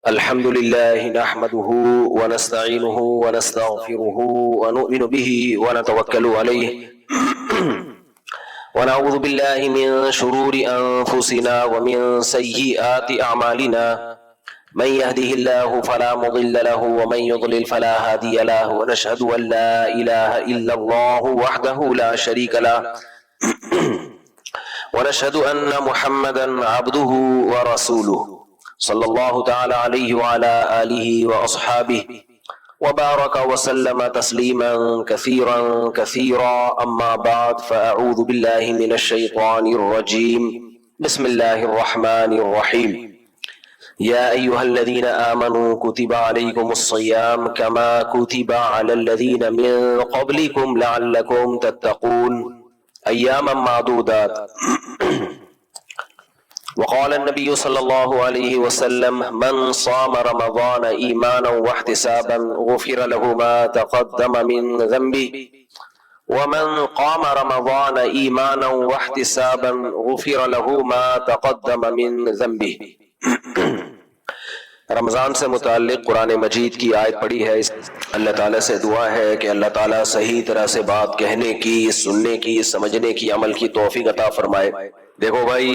الحمد لله نحمده ونستعينه ونستغفره ونؤمن به ونتوكل عليه ونعوذ بالله من شرور أنفسنا ومن سيئات أعمالنا من يهده الله فلا مضل له ومن يضلل فلا هادي له ونشهد أن لا إله إلا الله وحده لا شريك له ونشهد أن محمدا عبده ورسوله صلى الله تعالى عليه وعلى آله وأصحابه وبارك وسلم تسليما كثيرا كثيرا أما بعد فأعوذ بالله من الشيطان الرجيم بسم الله الرحمن الرحيم يا أيها الذين آمنوا كتب عليكم الصيام كما كتب على الذين من قبلكم لعلكم تتقون أياما معدودات وقال النبي صلى الله عليه وسلم من صام رمضان إيمانا واحتسابا غفر له ما تقدم من ذنبه ومن قام رمضان إيمانا واحتسابا غفر له ما تقدم من ذنبه. رمضان سے متعلق قرآن مجید کی آیت پڑھی ہے. اللہ تعالیٰ سے دعا ہے کہ اللہ تعالیٰ صحیح طرح سے بات کہنے کی، سننے کی، سمجھنے کی، عمل کی توفیق عطا فرمائے. دیکھو بھائی،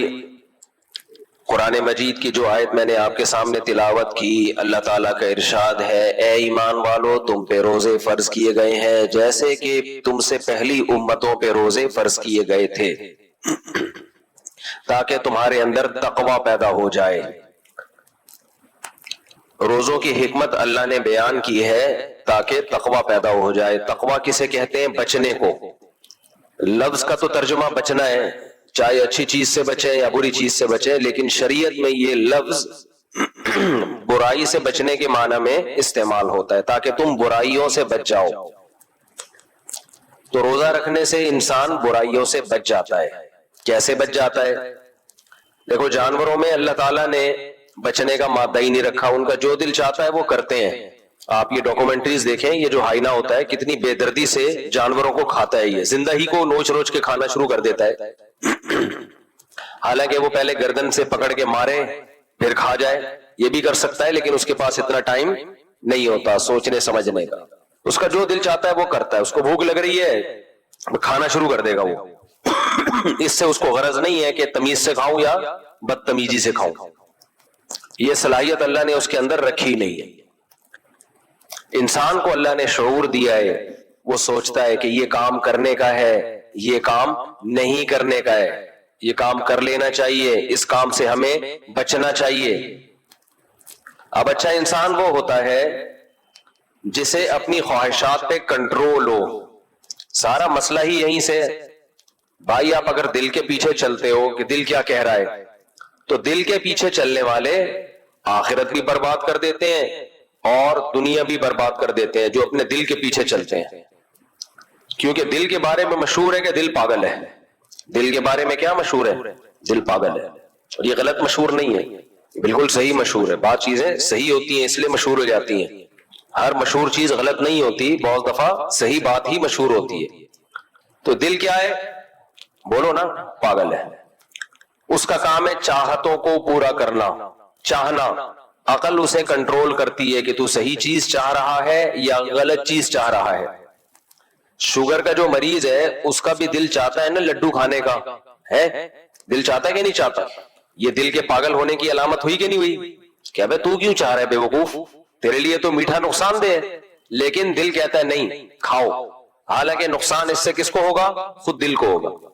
قرآن مجید کی جو آیت میں نے آپ کے سامنے تلاوت کی، اللہ تعالیٰ کا ارشاد ہے اے ایمان والو تم پہ روزے فرض کیے گئے ہیں جیسے کہ تم سے پہلی امتوں پہ روزے فرض کیے گئے تھے تاکہ تمہارے اندر تقوی پیدا ہو جائے. روزوں کی حکمت اللہ نے بیان کی ہے تاکہ تقوی پیدا ہو جائے. تقوی کسے کہتے ہیں؟ بچنے کو. لفظ کا تو ترجمہ بچنا ہے، چاہے اچھی چیز سے بچے یا بری چیز سے بچے، لیکن شریعت میں یہ لفظ برائی سے بچنے کے معنی میں استعمال ہوتا ہے تاکہ تم برائیوں سے بچ جاؤ. تو روزہ رکھنے سے انسان برائیوں سے بچ جاتا ہے. کیسے بچ جاتا ہے؟ دیکھو، جانوروں میں اللہ تعالیٰ نے بچنے کا مادہ ہی نہیں رکھا، ان کا جو دل چاہتا ہے وہ کرتے ہیں. آپ یہ ڈاکومنٹریز دیکھیں، یہ جو ہائنا ہوتا ہے کتنی بے دردی سے جانوروں کو کھاتا ہے، یہ زندہ ہی کو نوچ نوچ کے کھانا شروع کر دیتا ہے. حالانکہ وہ پہلے گردن سے پکڑ کے مارے پھر کھا جائے، یہ بھی کر سکتا ہے، لیکن اس کے پاس اتنا ٹائم نہیں ہوتا سوچنے سمجھنے کا. اس کا جو دل چاہتا ہے وہ کرتا ہے. اس کو بھوک لگ رہی ہے، کھانا شروع کر دے گا وہ. اس سے اس کو غرض نہیں ہے کہ تمیز سے کھاؤں یا بدتمیزی سے کھاؤں. یہ صلاحیت اللہ نے اس کے اندر رکھی نہیں ہے. انسان کو اللہ نے شعور دیا ہے، وہ سوچتا ہے کہ یہ کام کرنے کا ہے، یہ کام نہیں کرنے کا ہے، یہ کام کر لینا چاہیے، اس کام سے ہمیں بچنا چاہیے. اب اچھا انسان وہ ہوتا ہے جسے اپنی خواہشات پہ کنٹرول ہو. سارا مسئلہ ہی یہیں سے. بھائی آپ اگر دل کے پیچھے چلتے ہو کہ دل کیا کہہ رہا ہے، تو دل کے پیچھے چلنے والے آخرت بھی برباد کر دیتے ہیں اور دنیا بھی برباد کر دیتے ہیں جو اپنے دل کے پیچھے چلتے ہیں. کیونکہ دل کے بارے میں مشہور ہے کہ دل پاگل ہے. دل کے بارے میں کیا مشہور ہے؟ دل پاگل ہے. اور یہ غلط مشہور نہیں ہے، بالکل صحیح مشہور ہے. بعض چیزیں صحیح ہوتی ہیں اس لیے مشہور ہو جاتی ہیں. ہر مشہور چیز غلط نہیں ہوتی، بہت دفعہ صحیح بات ہی مشہور ہوتی ہے. تو دل کیا ہے؟ بولو نا، پاگل ہے. اس کا کام ہے چاہتوں کو پورا کرنا، چاہنا. عقل اسے کنٹرول کرتی ہے کہ تو صحیح چیز چاہ رہا ہے یا غلط چیز چاہ رہا ہے. شوگر کا جو مریض ہے اس کا بھی دل چاہتا ہے نا لڈو کھانے کا، ہے؟ دل چاہتا ہے کہ نہیں چاہتا؟ یہ دل کے پاگل ہونے کی علامت ہوئی کہ نہیں ہوئی؟ کہ بھائی تو کیوں چاہ رہا ہے بے وقوف، تیرے لیے تو میٹھا نقصان دہ ہے. لیکن دل کہتا ہے نہیں کھاؤ، حالانکہ نقصان اس سے کس کو ہوگا؟ خود دل کو ہوگا.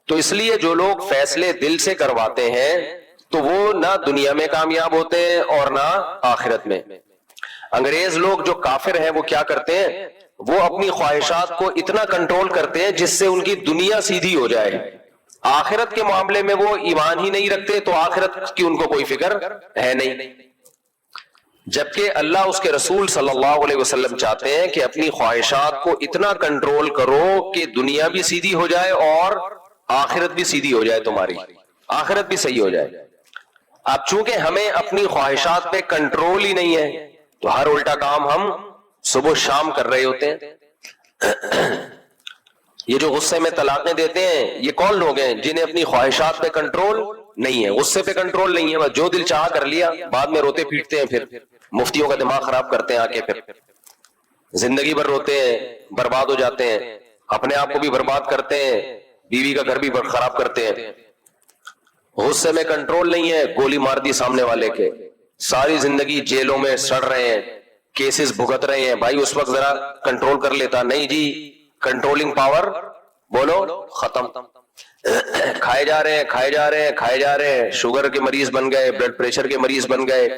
تو اس لیے جو لوگ فیصلے دل سے کرواتے ہیں تو وہ نہ دنیا میں کامیاب ہوتے ہیں اور نہ آخرت میں. انگریز لوگ جو کافر ہیں وہ کیا کرتے ہیں؟ وہ اپنی خواہشات کو اتنا کنٹرول کرتے ہیں جس سے ان کی دنیا سیدھی ہو جائے. آخرت کے معاملے میں وہ ایمان ہی نہیں رکھتے، تو آخرت کی ان کو کوئی فکر ہے نہیں. جبکہ اللہ اس کے رسول صلی اللہ علیہ وسلم چاہتے ہیں کہ اپنی خواہشات کو اتنا کنٹرول کرو کہ دنیا بھی سیدھی ہو جائے اور آخرت بھی سیدھی ہو جائے، تمہاری آخرت بھی صحیح ہو جائے. اب چونکہ ہمیں اپنی خواہشات پہ کنٹرول ہی نہیں ہے تو ہر الٹا کام ہم صبح شام کر رہے ہوتے ہیں. یہ جو غصے میں طلاقیں دیتے ہیں یہ کون لوگ ہیں؟ جنہیں اپنی خواہشات پہ کنٹرول نہیں ہے, غصے پہ کنٹرول نہیں ہے, جو دل چاہا کر لیا, بعد میں روتے پیٹتے ہیں, پھر مفتیوں کا دماغ خراب کرتے ہیں آ کے, پھر زندگی بھر روتے ہیں, برباد ہو جاتے ہیں, اپنے آپ کو بھی برباد کرتے ہیں, بیوی کا گھر بھی خراب کرتے ہیں. غصے میں کنٹرول نہیں ہے, گولی مار دی سامنے والے کے, ساری زندگی جیلوں میں سڑ رہے ہیں, کیسز بھگت رہے ہیں. بھائی اس وقت ذرا کنٹرول کر لیتا, نہیں جی, کنٹرولنگ پاور بولو ختم. کھائے جا رہے ہیں, کھائے جا رہے ہیں, کھائے جا رہے ہیں, شوگر کے مریض بن گئے, بلڈ پریشر کے مریض بن گئے.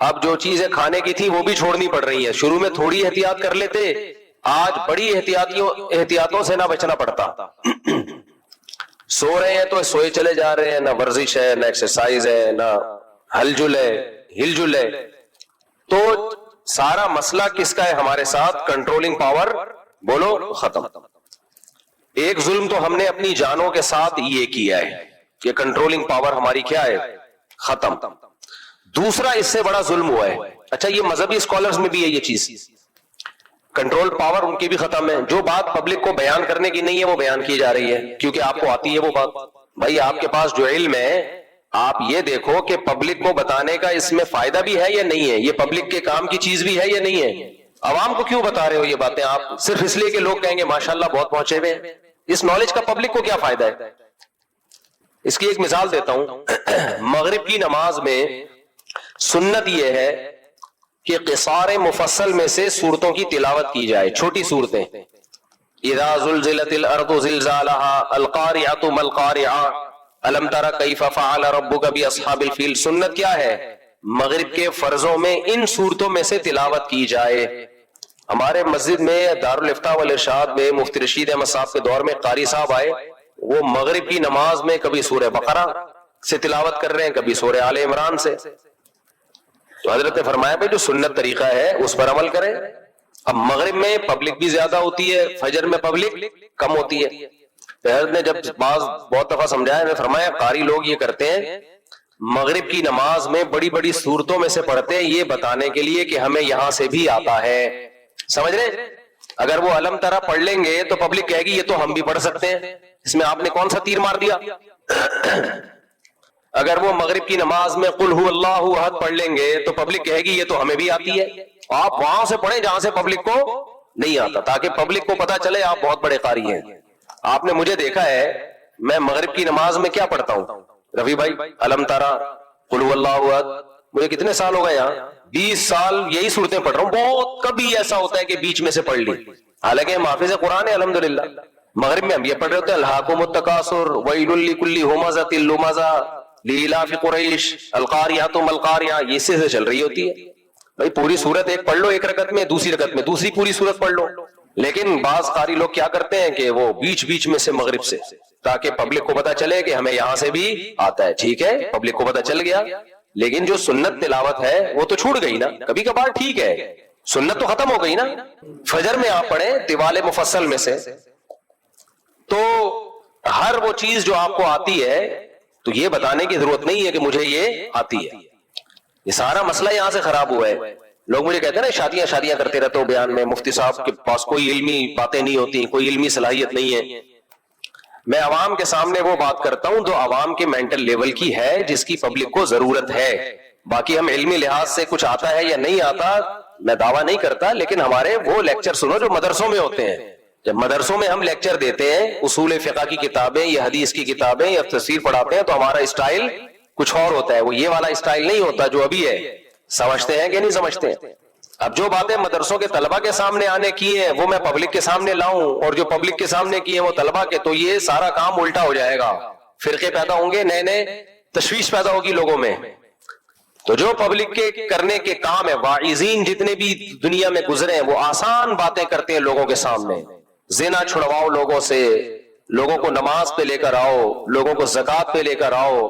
اب جو چیزیں کھانے کی تھی وہ بھی چھوڑنی پڑ رہی ہیں. شروع میں تھوڑی احتیاط کر لیتے, آج بڑی احتیاطوں سے نہ بچنا پڑتا. سو رہے ہیں تو سوئے چلے جا رہے ہیں, نہ ورزش ہے, نہ ایکسرسائز ہے, نہ ہل جل ہے. تو سارا مسئلہ کس کا ہے ہمارے ساتھ؟ کنٹرولنگ پاور بولو ختم. ایک ظلم تو ہم نے اپنی جانوں کے ساتھ یہ کیا ہے کہ کنٹرولنگ پاور ہماری کیا ہے؟ ختم. دوسرا اس سے بڑا ظلم ہوا ہے. اچھا, یہ مذہبی اسکالرز میں بھی ہے یہ چیز, کنٹرول پاور ان کی بھی ختم ہے. جو بات پبلک کو بیان کرنے کی نہیں ہے وہ بیان کی جا رہی ہے کیونکہ آپ کو آتی ہے وہ بات. بھائی آپ کے پاس جو علم ہے, آپ یہ دیکھو کہ پبلک کو بتانے کا اس میں فائدہ بھی ہے یا نہیں ہے, یہ پبلک کے کام کی چیز بھی ہے یا نہیں ہے. عوام کو کیوں بتا رہے ہو یہ باتیں آپ؟ صرف اس لیے کہ لوگ کہیں گے ماشاءاللہ بہت پہنچے ہوئے ہیں. اس نالج کا پبلک کو کیا فائدہ ہے؟ اس کی ایک مثال دیتا ہوں. مغرب کی نماز میں سنت یہ ہے کہ قصار مفصل میں سے سورتوں کی تلاوت کی جائے, چھوٹی صورتیں. اذا زلزلت الارض زلزالها القارعة ما القارعة الم تر کیف فعل ربک باصحاب الفیل. سنت کیا ہے؟ مغرب کے فرضوں میں ان صورتوں میں سے تلاوت کی جائے. ہمارے مسجد میں دارالافتاء والارشاد میں مفتی رشید احمد صاحب کے دور میں قاری صاحب آئے, وہ مغرب کی نماز میں کبھی سورہ بقرہ سے تلاوت کر رہے ہیں, کبھی سورہ آل عمران سے. تو حضرت نے فرمایا بھائی جو سنت طریقہ ہے اس پر عمل کریں. اب مغرب میں پبلک بھی زیادہ ہوتی ہے, فجر میں پبلک کم ہوتی ہے. حضرت نے جب بہت دفعہ سمجھایا, میں فرمایا قاری لوگ یہ کرتے ہیں مغرب کی نماز میں بڑی بڑی صورتوں میں سے پڑھتے ہیں یہ بتانے کے لیے کہ ہمیں یہاں سے بھی آتا ہے. سمجھ رہے؟ اگر وہ علم ترا پڑھ لیں گے تو پبلک کہے گی یہ تو ہم بھی پڑھ سکتے ہیں, اس میں آپ نے کون سا تیر مار دیا. اگر وہ مغرب کی نماز میں قل ہو اللہ احد پڑھ لیں گے تو پبلک کہے گی یہ تو ہمیں بھی آتی ہے. آپ وہاں سے پڑھیں جہاں سے پبلک کو نہیں آتا, تاکہ پبلک کو پتا چلے آپ بہت بڑے قاری ہیں. آپ نے مجھے دیکھا ہے میں مغرب کی نماز میں کیا پڑھتا ہوں رفیع بھائی, علم ترا, قل ہو اللہ احد. مجھے کتنے سال ہو گئے یہاں, 20 سال یہی صورتیں پڑھ رہا ہوں. بہت کبھی ایسا ہوتا ہے کہ بیچ میں سے پڑھ لی, حالانکہ ہم حافظ قرآن ہے الحمدللہ. مغرب میں ہم یہ پڑھ رہے ہوتے ہیں الہاکم التکاثر ویل لکل ہمزۃ لمزہ لیلاف قریش القاریۃ ما القاریۃ, یہ سے چل رہی ہوتی ہے. بھائی پوری سورت ایک پڑھ لو ایک رکعت میں, دوسری رکعت میں دوسری پوری سورت پڑھ لو. لیکن بعض قاری لوگ کیا کرتے ہیں کہ وہ بیچ میں سے مغرب سے, تاکہ پبلک کو پتا چلے کہ ہمیں یہاں سے بھی آتا ہے. ٹھیک ہے, پبلک کو پتا چل گیا, لیکن جو سنت تلاوت ہے وہ تو چھوٹ گئی نا. کبھی کبھار ٹھیک ہے, سنت تو ختم ہو گئی نا. فجر میں آپ پڑھیں طوال مفصل میں سے, تو ہر وہ چیز جو آپ کو آتی ہے تو یہ بتانے کی ضرورت نہیں ہے کہ مجھے یہ آتی ہے. یہ سارا مسئلہ یہاں سے خراب ہوا ہے. لوگ مجھے کہتے ہیں نا شادیاں کرتے رہتے ہو بیان میں, مفتی صاحب کے پاس کوئی علمی باتیں نہیں ہوتی, کوئی علمی صلاحیت نہیں ہے. میں عوام کے سامنے وہ بات کرتا ہوں جو عوام کے مینٹل لیول کی ہے, جس کی پبلک کو ضرورت ہے. باقی ہم علمی لحاظ سے کچھ آتا ہے یا نہیں آتا میں دعویٰ نہیں کرتا, لیکن ہمارے وہ لیکچر سنو جو مدرسوں میں ہوتے ہیں. جب مدرسوں میں ہم لیکچر دیتے ہیں, اصول فقہ کی کتابیں یا حدیث کی کتابیں یا تفسیر پڑھاتے ہیں, تو ہمارا اسٹائل کچھ اور ہوتا ہے. وہ یہ والا اسٹائل نہیں ہوتا جو ابھی ہے. سمجھتے ہیں کہ نہیں سمجھتے ہیں؟ اب جو باتیں مدرسوں کے طلبہ کے سامنے آنے کی ہیں وہ میں پبلک کے سامنے لاؤں, اور جو پبلک کے سامنے کی ہیں وہ طلبہ کے, تو یہ سارا کام الٹا ہو جائے گا. فرقے پیدا ہوں گے, نئے تشویش پیدا ہوگی لوگوں میں. تو جو پبلک کے کرنے کے کام ہے, واعظین جتنے بھی دنیا میں گزرے ہیں وہ آسان باتیں کرتے ہیں لوگوں کے سامنے. زنا چھڑواؤ لوگوں سے, لوگوں کو نماز پہ لے کر آؤ, لوگوں کو زکات پہ لے کر آؤ.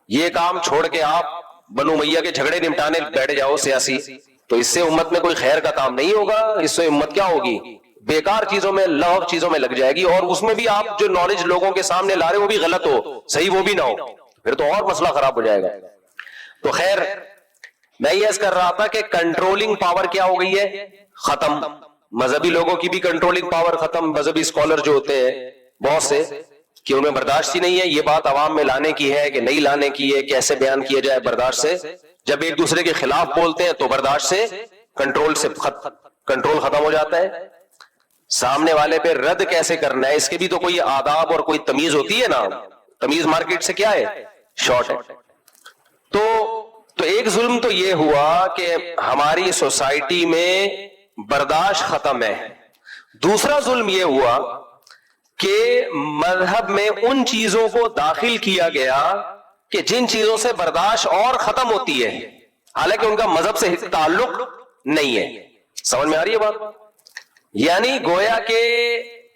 یہ کام چھوڑ کے آپ بنو امیہ کے جھگڑے نمٹانے بیٹھ جاؤ سیاسی, تو اس سے امت میں کوئی خیر کا کام نہیں ہوگا. اس سے امت کیا ہوگی؟ بیکار چیزوں میں, لغو چیزوں میں لگ جائے گی, اور اس میں بھی آپ جو نالج لوگوں کے سامنے لا رہے وہ بھی غلط ہو, صحیح وہ بھی نہ ہو, پھر تو اور مسئلہ خراب ہو جائے گا. تو خیر میں یہ عرض کر رہا تھا کہ کنٹرولنگ پاور کیا ہو گئی ہے؟ ختم. مذہبی لوگوں کی بھی کنٹرولنگ پاور ختم. مذہبی اسکالر جو ہوتے ہیں بہت سے, کہ ان میں برداشت ہی نہیں ہے. یہ بات عوام میں لانے کی ہے کہ نہیں لانے کی ہے, کیسے بیان کیا جائے برداشت سے. جب ایک دوسرے کے خلاف بولتے ہیں تو برداشت سے کنٹرول ختم ہو جاتا ہے. سامنے والے پہ رد کیسے کرنا ہے, اس کے بھی تو کوئی آداب اور کوئی تمیز ہوتی ہے نا. تمیز مارکیٹ سے کیا ہے, شارٹ ہے. تو ایک ظلم تو یہ ہوا کہ ہماری سوسائٹی میں برداشت ختم ہے. دوسرا ظلم یہ ہوا کہ مذہب میں ان چیزوں کو داخل کیا گیا کہ جن چیزوں سے برداشت اور ختم ہوتی ہے, حالانکہ ان کا مذہب سے تعلق نہیں ہے. سمجھ میں آ رہی ہے بات؟ یعنی گویا کہ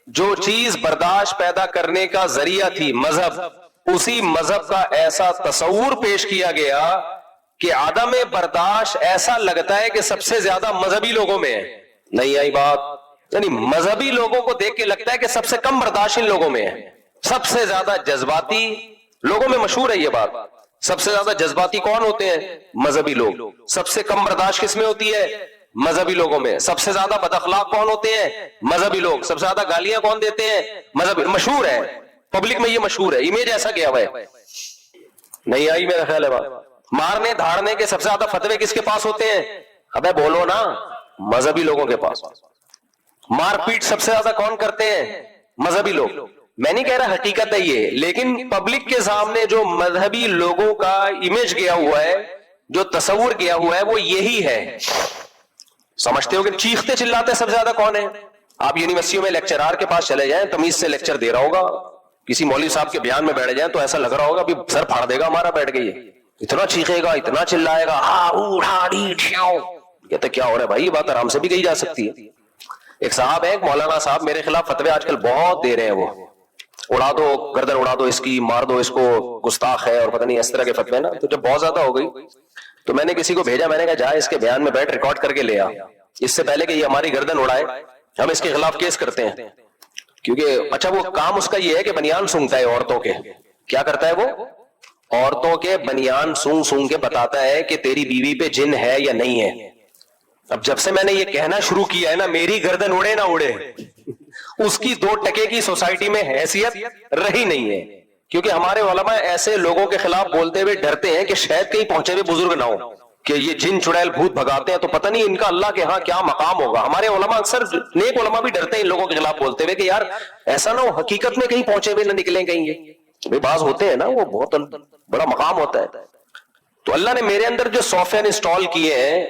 جو چیز برداشت پیدا کرنے کا ذریعہ تھی مذہب, اسی مذہب کا ایسا تصور پیش کیا گیا کہ عدم برداشت ایسا لگتا ہے کہ سب سے زیادہ مذہبی لوگوں میں ہے. نہیں آئی بات؟ یعنی مذہبی لوگوں کو دیکھ کے لگتا ہے کہ سب سے کم برداشت ان لوگوں میں ہے. سب سے زیادہ جذباتی لوگوں میں مشہور ہے یہ بات. سب سے زیادہ جذباتی کون ہوتے ہیں؟ مذہبی لوگ. سب سے کم برداشت کس میں ہوتی ہے؟ مذہبی لوگوں میں. سب سے زیادہ بد اخلاق کون ہوتے ہیں؟ مذہبی لوگ. سب سے زیادہ گالیاں کون دیتے ہیں؟ مذہبی. مشہور ہے پبلک میں, یہ مشہور ہے, امیج ایسا گیا ہوا ہے. نہیں آئی میرا خیال ہے بات. مارنے دھاڑنے کے سب سے زیادہ فتوے کس کے پاس ہوتے ہیں؟ ابے بولو نا, مذہبی لوگوں کے پاس. مار پیٹ سب سے زیادہ کون کرتے ہیں؟ مذہبی لوگ. میں نہیں کہہ رہا حقیقت ہے یہ, لیکن پبلک کے سامنے جو مذہبی لوگوں کا امیج گیا ہوا ہے, جو تصور گیا ہوا ہے, وہ یہی ہے. سمجھتے ہو کہ چیختے چلاتے سب سے زیادہ کون ہے؟ آپ یونیورسٹیوں میں لیکچرار کے پاس چلے جائیں, تمیز سے لیکچر دے رہا ہوگا, کسی مولوی صاحب کے بیان میں بیٹھ جائیں تو ایسا لگ رہا ہوگا ابھی سر پھاڑ دے گا ہمارا بیٹھ گئی. اتنا چیخے گا, اتنا چلائے گا, کہتے کیا ہو رہا ہے بھائی, یہ بات آرام سے بھی کہی جا سکتی ہے. ایک صاحب ہے, ایک مولانا صاحب, میرے خلاف فتوے آج کل بہت دے رہے ہیں. وہ اڑا دو گردن, اڑا دو اس کی, مار دو اس کو, گستاخ ہے, اور پتہ نہیں اس طرح کے فتوے نا. تو جب بہت زیادہ ہو گئی تو میں نے کسی کو بھیجا, میں نے کہا جا اس کے بیان میں بیٹھ, ریکارڈ کر کے لے آ, اس سے پہلے کہ یہ ہماری گردن اڑائے, ہم اس کے خلاف کیس کرتے ہیں. کیونکہ اچھا وہ کام اس کا یہ ہے کہ بنیان سونگتا ہے عورتوں کے. کیا کرتا ہے وہ؟ عورتوں کے بنیان سونگ سونگ کے بتاتا ہے کہ تیری بیوی پہ جن ہے یا نہیں ہے. اب جب سے میں نے یہ کہنا شروع کیا ہے نا, میری گردن اڑے نہ اڑے, اس کی 2 ٹکے کی سوسائٹی میں حیثیت رہی نہیں ہے. کیونکہ ہمارے علماء ایسے لوگوں کے خلاف بولتے ہوئے ڈرتے ہیں کہ شاید کہیں پہنچے ہوئے بزرگ نہ ہو, کہ یہ جن چڑیل بھوت بھگاتے ہیں تو پتہ نہیں ان کا اللہ کے ہاں کیا مقام ہوگا. ہمارے علماء اکثر, نیک علماء بھی ڈرتے ہیں ان لوگوں کے خلاف بولتے ہوئے کہ یار ایسا نہ ہو حقیقت میں کہیں پہنچے ہوئے نہ نکلیں کہیں. یہ بعض ہوتے ہیں نا, وہ بہت بڑا مقام ہوتا ہے. تو اللہ نے میرے اندر جو سافٹ ویئر انسٹال کیے ہیں,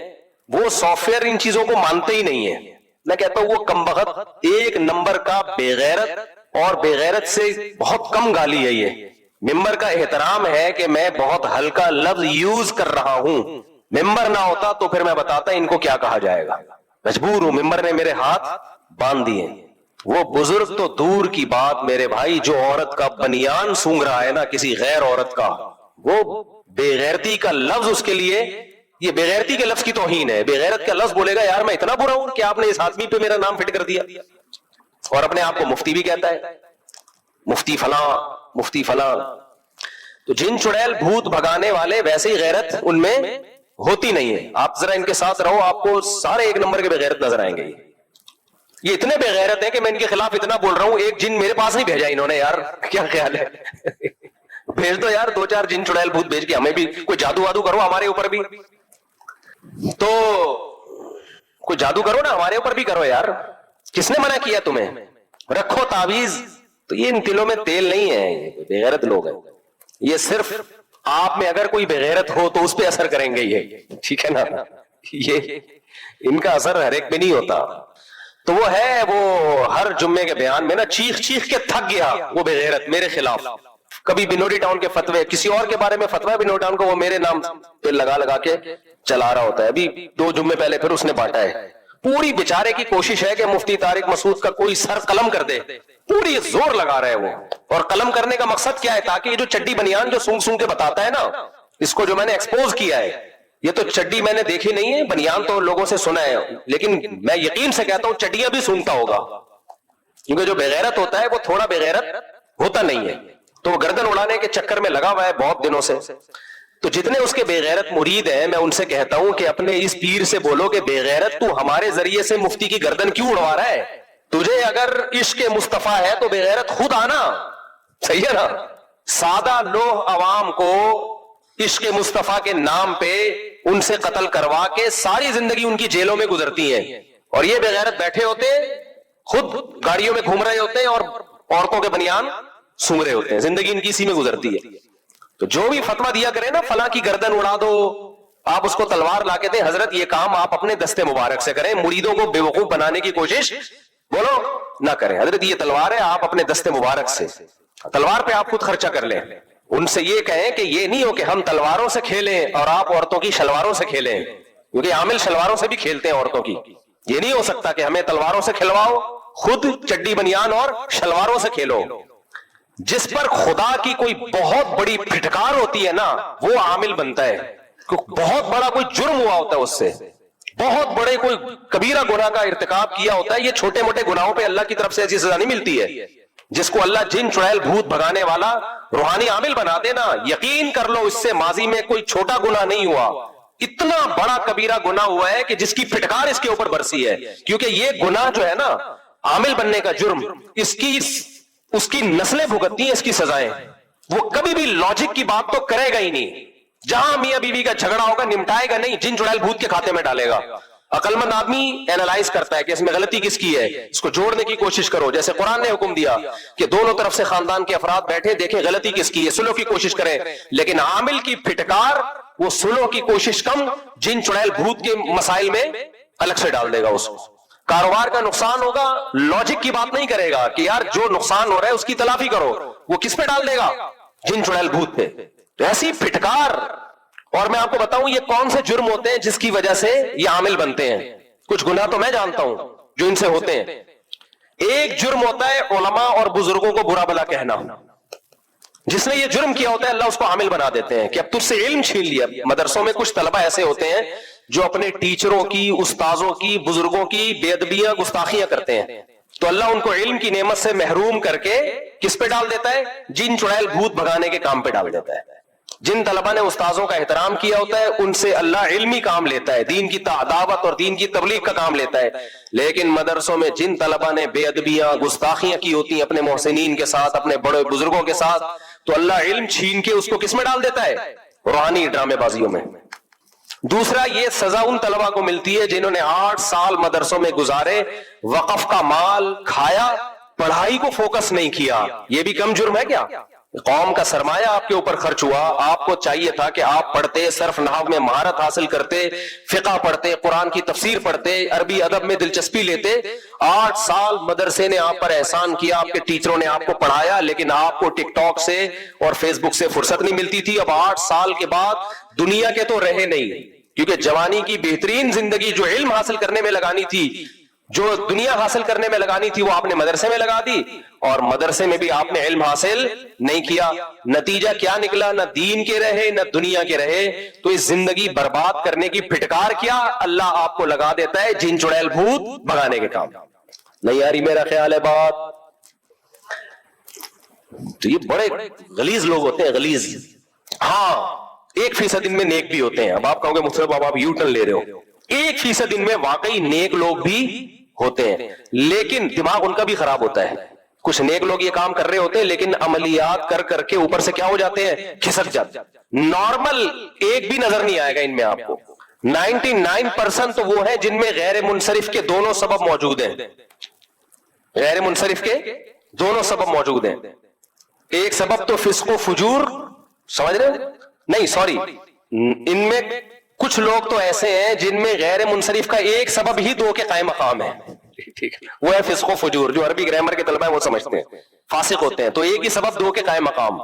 وہ سافٹ ویئر ان چیزوں کو مانتے ہی نہیں ہے. میں کہتا ہوں وہ کمبخت ایک نمبر کا بے غیرت, اور بے غیرت سے بہت کم گالی ہے. یہ ممبر کا احترام ہے کہ میں بہت ہلکا لفظ یوز کر رہا ہوں. ممبر نہ ہوتا تو پھر میں بتاتا ان کو کیا کہا جائے گا. مجبور ہوں, ممبر نے میرے ہاتھ باندھ دیے. وہ بزرگ تو دور کی بات میرے بھائی, جو عورت کا بنیان سونگ رہا ہے نا کسی غیر عورت کا, وہ بے غیرتی کا لفظ اس کے لیے, یہ بے غیرتی کے لفظ کی توہین ہے. بے غیرت کا لفظ بولے گا یار میں اتنا برا ہوں کہ آپ نے اس آدمی پہ میرا نام فٹ کر دیا, اور اپنے آپ کو مفتی بھی کہتا ہے, مفتی فلاں مفتی فلاں. تو جن چڑیل بھوت بھگانے والے ویسے ہی غیرت ان میں ہوتی نہیں ہے. آپ ذرا ان کے ساتھ رہو, آپ کو سارے ایک نمبر کے بے غیرت نظر آئیں گے. یہ اتنے بے غیرت ہیں کہ میں ان کے خلاف اتنا بول رہا ہوں, ایک جن میرے پاس نہیں بھیجا انہوں نے. یار کیا خیال ہے, بھیج دو یار 2-4 جن چڑیل بھوت بھیج کے ہمیں بھی کوئی جادو وادو کرو ہمارے اوپر بھی. تو کوئی جادو کرو نا ہمارے اوپر بھی کرو یار. کس نے منع کیا تمہیں؟ رکھو تعویذ. تو یہ ان دلوں میں تیل نہیں ہے, بے غیرت لوگ ہیں. یہ صرف آپ میں اگر کوئی بے غیرت ہو تو اس پہ اثر کریں گے یہ, ٹھیک ہے نا. یہ ان کا اثر ہر ایک پہ نہیں ہوتا. تو وہ ہے, وہ ہر جمعے کے بیان میں نا چیخ چیخ کے تھک گیا وہ بے غیرت میرے خلاف. کبھی بنوری ٹاؤن کے فتوے, کسی اور کے بارے میں فتویٰ بنوری ٹاؤن کو وہ میرے نام پہ لگا لگا کے چلا رہا ہوتا ہے. ابھی 2 جمعے پہلے پھر اس نے بانٹا ہے. پوری بیچارے کی کوشش ہے کہ مفتی طارق مسعود کا کوئی سر قلم کر دے, پوری زور لگا رہا ہے وہ. اور قلم کرنے کا مقصد کیا ہے؟ تاکہ یہ جو چڈی بنیان جو سونگ سونگ کے بتاتا ہے نا, اس کو جو میں نے ایکسپوز کیا ہے, یہ تو چڈی میں نے دیکھی نہیں ہے, بنیان تو لوگوں سے سنا ہے, لیکن میں یقین سے کہتا ہوں چڈیاں بھی سونگتا ہوگا. کیونکہ جو بغیرت ہوتا ہے وہ تھوڑا بغیرت ہوتا نہیں ہے. تو وہ گردن اڑانے کے چکر میں لگا ہوا ہے بہت دنوں سے. تو جتنے اس کے بے غیرت مرید ہیں, میں ان سے کہتا ہوں کہ اپنے اس پیر سے بولو کہ بے غیرت تو ہمارے ذریعے سے مفتی کی گردن کیوں اڑوا رہا ہے؟ تجھے اگر عشق مصطفیٰ ہے تو بے غیرت خود آنا, صحیح ہے نا. سادہ لوح عوام کو عشق مصطفیٰ کے نام پہ ان سے قتل کروا کے ساری زندگی ان کی جیلوں میں گزرتی ہیں, اور یہ بغیرت بیٹھے ہوتے خود گاڑیوں میں گھوم رہے ہوتے ہیں اور عورتوں کے بنیان سونگ رہے ہوتے ہیں, زندگی ان کی اسی میں گزرتی ہے. تو جو بھی فتویٰ دیا کرے نا فلاں کی گردن اڑا دو, آپ اس کو تلوار لا کے دیں, حضرت یہ کام آپ اپنے دستے مبارک سے کریں, مریدوں کو بے وقوف بنانے کی کوشش بولو نہ کریں. حضرت یہ تلوار ہے, آپ اپنے دستے مبارک سے تلوار پہ آپ خود خرچہ کر لیں. ان سے یہ کہیں کہ یہ نہیں ہو کہ ہم تلواروں سے کھیلیں اور آپ عورتوں کی شلواروں سے کھیلیں, کیونکہ عامل شلواروں سے بھی کھیلتے ہیں عورتوں کی. یہ نہیں ہو سکتا کہ ہمیں تلواروں سے کھلواؤ, خود چڈی بنیان اور شلواروں سے کھیلو. جس پر خدا کی کوئی بہت بڑی پھٹکار ہوتی ہے نا وہ عامل بنتا ہے, بہت بڑا کوئی جرم ہوا ہوتا ہے, اس سے بہت بڑے کوئی کبیرہ گناہ کا ارتکاب کیا ہوتا ہے. یہ چھوٹے موٹے گناہوں پہ اللہ کی طرف سے ایسی سزا نہیں ملتی ہے. جس کو اللہ جن چڑیل بھوت بھگانے والا روحانی عامل بنا دے نا, یقین کر لو اس سے ماضی میں کوئی چھوٹا گناہ نہیں ہوا, اتنا بڑا کبیرہ گناہ ہوا ہے کہ جس کی پھٹکار اس کے اوپر برسی ہے. کیونکہ یہ گناہ جو ہے نا عامل بننے کا جرم, اس کی نسلیں بھگتتی ہیں اس کی سزائیں. وہ کبھی بھی لاجک کی بات تو کرے گا ہی نہیں, جہاں میاں بیوی کا جھگڑا ہوگا نمٹائے گا نہیں, جن چڑیل بھوت کے کھاتے میں ڈالے گا. عقل مند آدمی اینالائز کرتا ہے کہ اس میں غلطی کس کی ہے, اس کو جوڑنے کی کوشش کرو. جیسے قرآن نے حکم دیا کہ دونوں طرف سے خاندان کے افراد بیٹھے دیکھیں غلطی کس کی ہے, سلو کی کوشش کریں. لیکن عامل کی پھٹکار وہ سلو کی کوشش کم, جن چڑیل بھوت کے مسائل میں الگ سے ڈال دے گا. اس کو کاروبار کا نقصان ہوگا, لاجک کی بات نہیں کرے گا کہ یار جو نقصان ہو رہا ہے اس کی تلافی کرو, وہ کس پہ ڈال دے گا, جن چڑیل بھوت پہ. تو ایسی پھٹکار. اور میں آپ کو بتاؤں یہ کون سے جرم ہوتے ہیں جس کی وجہ سے یہ عامل بنتے ہیں. کچھ گناہ تو میں جانتا ہوں جو ان سے ہوتے ہیں. ایک جرم ہوتا ہے علماء اور بزرگوں کو برا بھلا کہنا. جس نے یہ جرم کیا ہوتا ہے اللہ اس کو عامل بنا دیتے ہیں کہ اب تجھ سے علم چھین لیا. مدرسوں میں کچھ طلبہ ایسے ہوتے ہیں جو اپنے ٹیچروں کی, استاذوں کی, بزرگوں کی بے ادبیاں گستاخیاں کرتے ہیں, تو اللہ ان کو علم کی نعمت سے محروم کر کے کس پہ ڈال دیتا ہے, جن چڑیل بھوت بھگانے کے کام پہ ڈال دیتا ہے. جن طلبہ نے استاذوں کا احترام کیا ہوتا ہے ان سے اللہ علمی کام لیتا ہے, دین کی دعوت اور دین کی تبلیغ کا کام لیتا ہے. لیکن مدرسوں میں جن طلبہ نے بے ادبیاں گستاخیاں کی ہوتی ہیں اپنے محسنین کے ساتھ, اپنے بڑے بزرگوں کے ساتھ, تو اللہ علم چھین کے اس کو کس میں ڈال دیتا ہے, روحانی ڈرامے بازیوں میں. دوسرا, یہ سزا ان طلبہ کو ملتی ہے جنہوں نے 8 سال مدرسوں میں گزارے, وقف کا مال کھایا, پڑھائی کو فوکس نہیں کیا. یہ بھی کم جرم ہے کیا؟ قوم کا سرمایہ آپ کے اوپر خرچ ہوا, آپ کو چاہیے تھا کہ آپ پڑھتے, صرف نحو میں مہارت حاصل کرتے, فقہ پڑھتے, قرآن کی تفسیر پڑھتے, عربی ادب میں دلچسپی لیتے. 8 سال مدرسے نے آپ پر احسان کیا, آپ کے ٹیچروں نے آپ کو پڑھایا, لیکن آپ کو ٹک ٹاک سے اور فیس بک سے فرصت نہیں ملتی تھی. اب 8 سال کے بعد دنیا کے تو رہے نہیں, کیونکہ جوانی کی بہترین زندگی جو علم حاصل کرنے میں لگانی تھی, جو دنیا حاصل کرنے میں لگانی تھی, وہ آپ نے مدرسے میں لگا دی, اور مدرسے میں بھی آپ نے علم حاصل نہیں کیا. نتیجہ کیا نکلا, نہ دین کے رہے نہ دنیا کے رہے. تو اس زندگی برباد کرنے کی پھٹکار کیا اللہ آپ کو لگا دیتا ہے, جن چڑیل بھوت بھگانے کے کام. نہیں آ رہی میرا خیال ہے بات؟ تو یہ بڑے غلیظ لوگ ہوتے ہیں, غلیظ. ہاں 1% ان میں نیک بھی ہوتے ہیں. اب آپ کہو گے مصطفیٰ بابا آپ یو ٹرن لے رہے ہو, 1% ان میں واقعی نیک لوگ بھی ہوتے ہیں, لیکن دماغ ان کا بھی خراب ہوتا ہے. کچھ نیک لوگ یہ کام کر رہے ہوتے ہیں لیکن عملیات کر کر کے اوپر سے کیا ہو جاتے ہیں, کھسک جاتے ہیں. نارمل ایک بھی نظر نہیں آئے گا ان میں آپ کو. 99% تو وہ ہیں جن میں غیر منصرف کے دونوں سبب موجود ہیں. غیر منصرف کے دونوں سبب موجود ہیں. ایک سبب تو فسق و فجور, سمجھ رہے ہیں, نہیں سوری, ان میں کچھ لوگ تو ایسے ہیں جن میں غیر منصرف کا ایک سبب ہی 2 کے قائم مقام ہے. ٹھیک ہے, وہ ہے فسق و فجور. جو عربی گرامر کے طلبہ ہیں وہ سمجھتے ہیں, فاسق ہوتے ہیں, تو ایک ہی سبب 2 کے قائم مقام,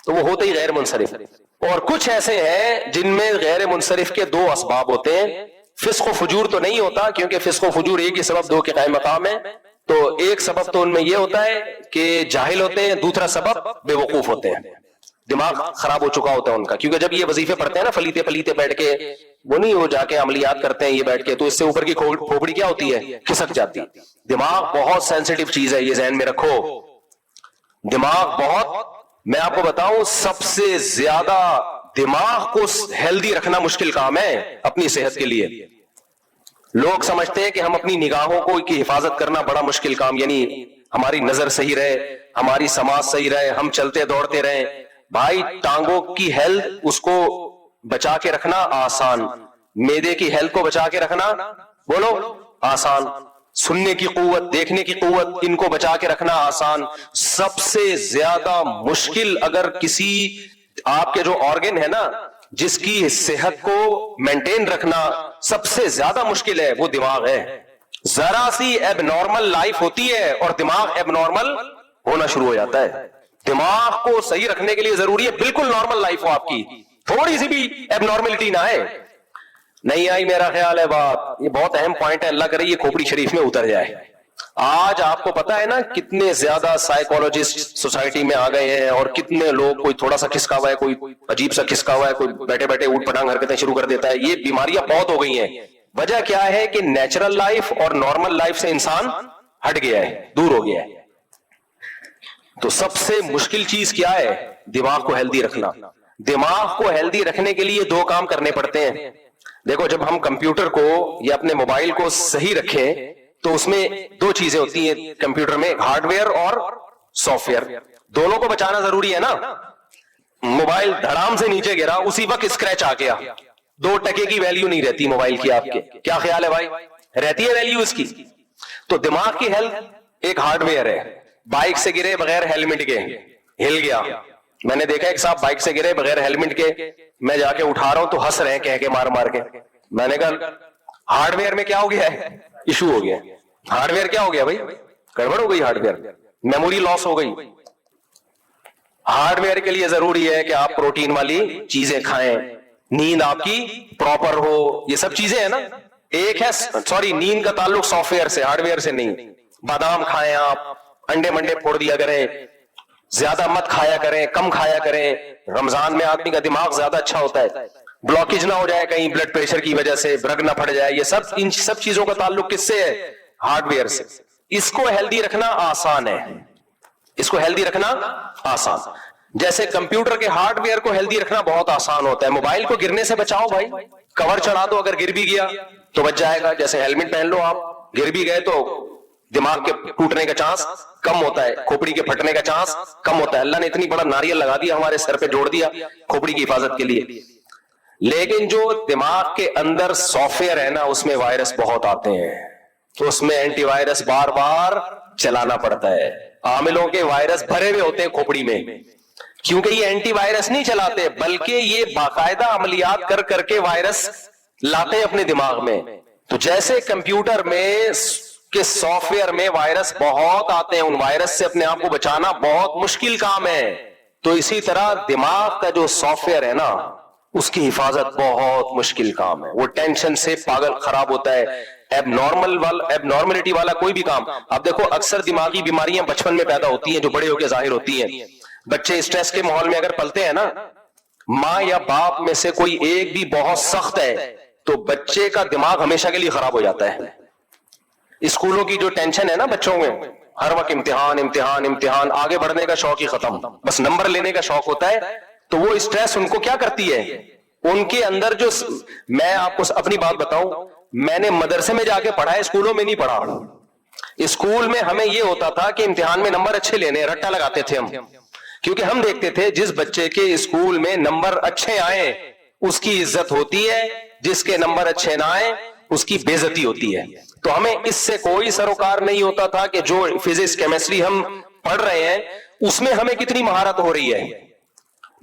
تو وہ ہوتے ہی غیر منصرف. اور کچھ ایسے ہیں جن میں غیر منصرف کے 2 اسباب ہوتے ہیں. فسق و فجور تو نہیں ہوتا, کیونکہ فسق و فجور ایک ہی سبب 2 کے قائم مقام ہے. تو ایک سبب تو ان میں یہ ہوتا ہے کہ جاہل ہوتے ہیں, دوسرا سبب بے وقوف ہوتے ہیں, دماغ خراب ہو چکا ہوتا ہے ان کا. کیونکہ جب یہ وظیفے پڑھتے ہیں نا فلیتے پلیتے بیٹھ کے, وہ نہیں ہو جا کے عملیات کرتے ہیں یہ بیٹھ کے, تو اس سے اوپر کی کھوپڑی کیا ہوتی ہے, کھسک جاتی. دماغ بہت سینسیٹیو چیز ہے, یہ ذہن میں رکھو. دماغ بہت, میں آپ کو بتاؤں سب سے زیادہ دماغ کو ہیلدی رکھنا مشکل کام ہے اپنی صحت کے لیے. لوگ سمجھتے ہیں کہ ہم اپنی نگاہوں کو کی حفاظت کرنا بڑا مشکل کام, یعنی ہماری نظر صحیح رہے, ہماری سماج صحیح رہے, ہم چلتے دوڑتے رہیں. بھائی ٹانگوں کی ہیلتھ اس کو بچا کے رکھنا آسان, معدے کی ہیلتھ کو بچا کے رکھنا بولو آسان, سننے کی قوت, دیکھنے کی قوت, ان کو بچا کے رکھنا آسان. سب سے زیادہ مشکل اگر کسی آپ کے جو آرگن ہے نا جس کی صحت کو مینٹین رکھنا سب سے زیادہ مشکل ہے, وہ دماغ ہے. ذرا سی ایب نارمل لائف ہوتی ہے اور دماغ ایب نارمل ہونا شروع ہو جاتا ہے. دماغ کو صحیح رکھنے کے لیے ضروری ہے بالکل نارمل لائف ہو آپ کی, تھوڑی سی بھی ایب نارملٹی نہ ہے. نہیں آئی میرا خیال ہے بات, یہ بہت اہم پوائنٹ ہے, اللہ کرے یہ کھوپڑی شریف میں اتر جائے. آج آپ کو پتا ہے نا کتنے زیادہ سائیکولوجسٹ سوسائٹی میں آ گئے ہیں, اور کتنے لوگ, کوئی تھوڑا سا کھسکا ہوا ہے, کوئی عجیب سا کھسکا ہوا ہے, کوئی بیٹھے بیٹھے اوٹ پٹانگ حرکتیں شروع کر دیتا ہے. یہ بیماریاں بہت ہو گئی ہیں. وجہ کیا ہے کہ نیچرل لائف اور نارمل لائف سے انسان ہٹ گیا ہے, دور ہو گیا ہے. تو سب سے مشکل چیز کیا ہے؟ دماغ کو ہیلدی رکھنا. دماغ کو ہیلدی رکھنے کے لیے دو کام کرنے پڑتے ہیں. دیکھو جب ہم کمپیوٹر کو یا اپنے موبائل کو صحیح رکھیں تو اس میں دو چیزیں ہوتی ہیں کمپیوٹر میں, ہارڈ ویئر اور سافٹ ویئر. دونوں کو بچانا ضروری ہے نا. موبائل دھڑام سے نیچے گرا اسی وقت اسکریچ آ گیا, 2% کی ویلیو نہیں رہتی موبائل کی. آپ کے کیا خیال ہے بھائی, رہتی ہے ویلیو اس کی؟ تو دماغ کی ہیلتھ ایک ہارڈ ویئر ہے. بائک سے گرے بغیر ہیلمٹ کے ہل گیا. میں نے دیکھا ایک صاحب بائک سے گرے بغیر ہیلمٹ کے, میں جا کے اٹھا رہا ہوں تو ہنس رہے ہیں کہہ کے مار مار کے. میں نے کہا ہارڈ ویئر میں کیا ہو گیا ہے, ایشو ہو گیا. ہارڈ ویئر کیا ہو گیا بھائی, گڑبڑ ہو گئی. ہارڈ ویئر میموری لاس ہو گئی. ہارڈ ویئر کے لیے ضروری ہے کہ آپ پروٹین والی چیزیں کھائیں, نیند آپ کی پراپر ہو, یہ سب چیزیں ہیں نا. ایک ہے سوری نیند کا تعلق سافٹ ویئر سے, ہارڈ ویئر سے نہیں. بادام کھائیں آپ, انڈے منڈے پھوڑ دیا کریں, زیادہ مت کھایا کریں, کم کھایا کریں. رمضان میں آدمی کا دماغ زیادہ اچھا ہوتا ہے, بلاکیج نہ ہو جائے کہیں بلڈ پریشر کی وجہ سے, برگ نہ پھٹ جائے. یہ سب ان سب چیزوں کا تعلق کس سے ہے؟ ہارڈ ویئر سے. اس کو ہیلدی رکھنا آسان ہے, اس کو ہیلدی رکھنا آسان. جیسے کمپیوٹر کے ہارڈ ویئر کو ہیلدی رکھنا بہت آسان ہوتا ہے. موبائل کو گرنے سے بچاؤ بھائی, کور چڑھا دو, اگر گر بھی گیا تو بچ جائے گا. جیسے ہیلمٹ پہن لو, آپ گر بھی گئے تو دماغ کے ٹوٹنے کا چانس کم ہوتا ہے, کھوپڑی کے پھٹنے کا چانس کم ہوتا ہے. اللہ نے اتنی بڑا ناریل لگا دیا ہمارے سر پہ, جوڑ دیا کھوپڑی کی حفاظت کے لیے. لیکن جو دماغ کے اندر سافٹ ویئر ہے نا اس میں وائرس بہت آتے ہیں, تو اس میں اینٹی وائرس بار بار چلانا پڑتا ہے. عاملوں کے وائرس بھرے ہوئے ہوتے ہیں کھوپڑی میں, کیونکہ یہ اینٹی وائرس نہیں چلاتے بلکہ یہ باقاعدہ عملیات کر کر کے وائرس لاتے ہیں اپنے دماغ میں. تو جیسے کمپیوٹر میں کے سافٹ ویئر میں وائرس بہت آتے ہیں, ان وائرس سے اپنے آپ کو بچانا بہت مشکل کام ہے. تو اسی طرح دماغ کا جو سافٹ ویئر ہے نا اس کی حفاظت بہت مشکل کام ہے. وہ ٹینشن سے پاگل خراب ہوتا ہے. ایب نارملٹی والا کوئی بھی کام, آپ دیکھو اکثر دماغی بیماریاں بچپن میں پیدا ہوتی ہیں جو بڑے ہو کے ظاہر ہوتی ہیں. بچے اسٹریس کے ماحول میں اگر پلتے ہیں نا, ماں یا باپ میں سے کوئی ایک بھی بہت سخت ہے تو بچے کا دماغ ہمیشہ کے لیے خراب ہو جاتا ہے. اسکولوں کی جو ٹینشن ہے نا بچوں میں, ہر وقت امتحان امتحان امتحان, آگے بڑھنے کا شوق ہی ختم, بس نمبر لینے کا شوق ہوتا ہے. تو وہ اسٹریس ان کو کیا کرتی ہے, ان کے اندر جو, میں آپ کو اپنی بات بتاؤں, میں نے مدرسے میں جا کے پڑھا ہے, اسکولوں میں نہیں پڑھا. اسکول میں ہمیں یہ ہوتا تھا کہ امتحان میں نمبر اچھے لینے, رٹا لگاتے تھے ہم, کیونکہ ہم دیکھتے تھے جس بچے کے اسکول میں نمبر اچھے آئے اس کی عزت ہوتی ہے, جس کے نمبر اچھے نہ آئے اس کی بے عزتی ہوتی ہے. تو ہمیں اس سے کوئی سروکار نہیں ہوتا تھا کہ جو فزکس کیمسٹری ہم پڑھ رہے ہیں اس میں ہمیں کتنی مہارت ہو رہی ہے.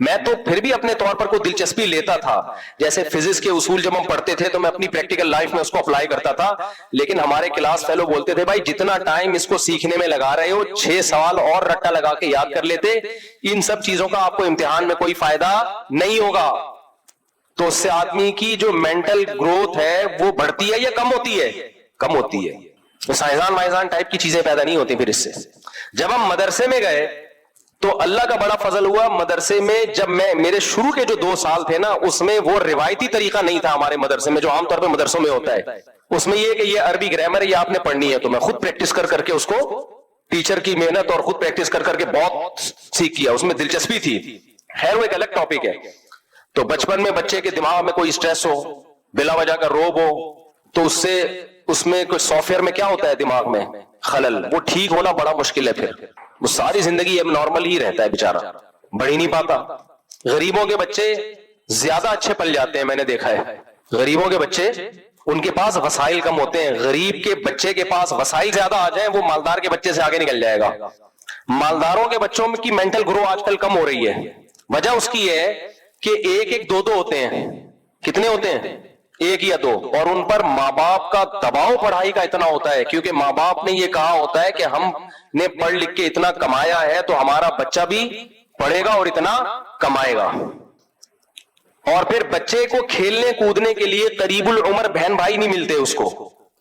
میں تو پھر بھی اپنے طور پر کوئی دلچسپی لیتا تھا, جیسے فزکس کے اصول جب ہم پڑھتے تھے تو میں اپنی پریکٹیکل لائف میں اس کو اپلائی کرتا تھا. لیکن ہمارے کلاس فیلو بولتے تھے بھائی جتنا ٹائم اس کو سیکھنے میں لگا رہے ہو 6 سوال اور رٹا لگا کے یاد کر لیتے, ان سب چیزوں کا آپ کو امتحان میں کوئی فائدہ نہیں ہوگا. تو اس سے آدمی کی جو مینٹل گروتھ ہے وہ بڑھتی ہے یا کم ہوتی ہے؟ کم ہوتی ہے. تو سائنسدان وائنسدان ٹائپ کی چیزیں پیدا نہیں ہوتی. پھر اس سے جب ہم مدرسے میں گئے تو اللہ کا بڑا فضل ہوا, مدرسے میں جب میرے شروع کے جو 2 سال تھے نا اس میں وہ روایتی طریقہ نہیں تھا ہمارے مدرسے میں جو عام طور پہ مدرسوں میں ہوتا ہے. اس میں یہ کہ یہ عربی گرامر یہ آپ نے پڑھنی ہے, تو میں خود پریکٹس کر کر کے اس کو, ٹیچر کی محنت اور خود پریکٹس کر کر کے بہت سیکھ کیا, اس میں دلچسپی تھی. خیر وہ ایک الگ ٹاپک ہے. تو بچپن میں بچے کے دماغ میں کوئی اسٹریس ہو, بلا وجہ کا روب ہو, تو اس سے اس میں کوئی سافٹ ویئر میں کیا ہوتا ہے دماغ میں خلل, وہ ٹھیک ہونا بڑا مشکل ہے, پھر وہ ساری زندگی اب نارمل ہی رہتا ہے بیچارہ, بڑھ ہی نہیں پاتا. غریبوں کے بچے زیادہ اچھے پل جاتے ہیں, میں نے دیکھا ہے. غریبوں کے بچے, ان کے پاس وسائل کم ہوتے ہیں. غریب کے بچے کے پاس وسائل زیادہ آ جائیں, وہ مالدار کے بچے سے آگے نکل جائے گا. مالداروں کے بچوں کی مینٹل گرو آج کل کم ہو رہی ہے. وجہ اس کی ہے کہ ایک ایک دو ہوتے ہیں. کتنے ہوتے ہیں؟ ایک یا دو. اور ان پر ماں باپ کا دباؤ پڑھائی کا اتنا ہوتا ہے, کیونکہ ماں باپ نے یہ کہا ہوتا ہے کہ ہم نے پڑھ لکھ کے اتنا کمایا ہے تو ہمارا بچہ بھی پڑھے گا اور اتنا کمائے گا. اور پھر بچے کو کھیلنے کودنے کے لیے قریب العمر بہن بھائی نہیں ملتے اس کو.